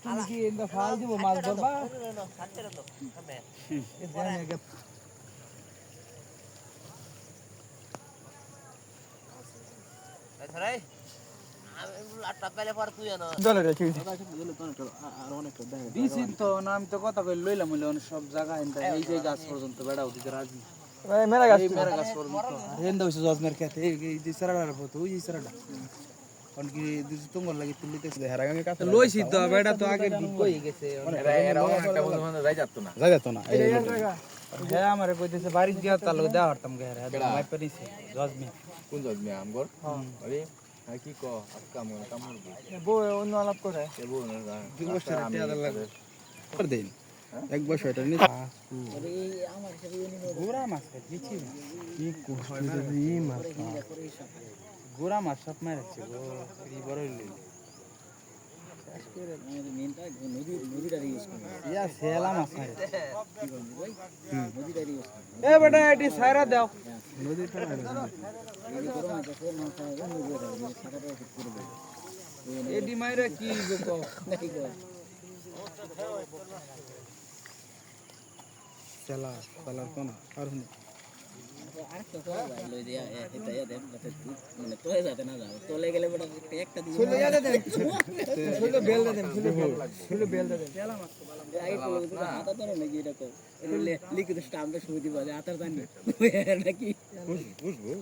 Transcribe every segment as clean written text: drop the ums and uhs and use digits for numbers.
তুমি কি এটা ফাল দিব মাছ ধরবা আমি তো কথা কই লইলাম সব জায়গা এই যে গাছ পর্যন্ত বেড়া উঠতে রাজি মেরা গাছ পর্যন্ত হেন্দা হইছে জজমের খেতে এই যে সারাডার পথ ওই সারাডা কোন কি দুই তুঙ্গল লাগি তুলিতেছে হেরাগাঙ্গে কাছে লইছি তো বেড়া তো আগে ডিপ হয়ে গেছে এরা একটা বন্ধু বান্ধব যাই যাতো না এই হ্যাঁ আমারে কইতেছে বাড়ি দিয়া তালু দেয়া হরতাম গে হ্যাঁ মাই পরিছে জজমি কোন জজমি আমগর আরে কি ক কাম বউ অন্য আলাপ করে বউ না দুই বছর টিয়া লাগে করে দেন এক বছর এটা নি আরে আমার সব গোরা মাছ দিছি কি কোন ই মাছ গোরা মাছ সব মারছে গো এই বড় হইল শেষ করে আমাদের মেনটা নদীটা ইউজ করে ইয়া সেলা মাছ মারে কি বলবো ভাই নদীটা ইউজ করে এ বেটা এটি সাইরা দাও নদীটা মারে এই গোরা মাছ আছে না খায় নদীটা সারাটা করে দেয় এডি মাইরা কি গো নাকি গো সেলা পালার কোন আর হুন আরেকটা তো লই দিয়া এটা দেন মানে তোলে যাতে না যাও তোলে গেলে বড় একটা দিই চলে যাতে দেন চলে বেল দেন চলে বেল দেন তেলা মাছ তো ভালো আগে তো হাতা ধরে নাকি এটা কো লিখিত স্টাম্পে শুই দিবা যে হাতার জানি নাকি বুঝবো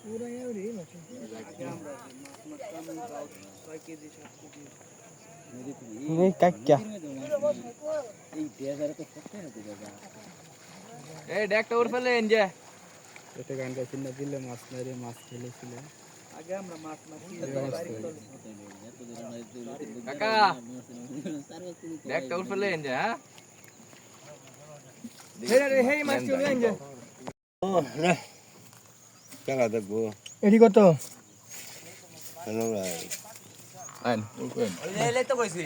পুরো এরি মাছ আমরা মাছ 6 কেজি 7 কেজি এই কাক্কা এই দেয়ারে তো ফটে না দিবা এই ডেকটা ওর ফেলে এনজে এটা গান গাইছিল না দিলে মাছ মেরে মাছ খেলেছিল আগে আমরা মাছ মাছি কাকা ডেকটা ওর ফেলে এনজে হ্যাঁ হেই মাছ চলে এনজে ও না টাকা দেখবো এডি কত হ্যালো ভাই আইন ওই তো কইছি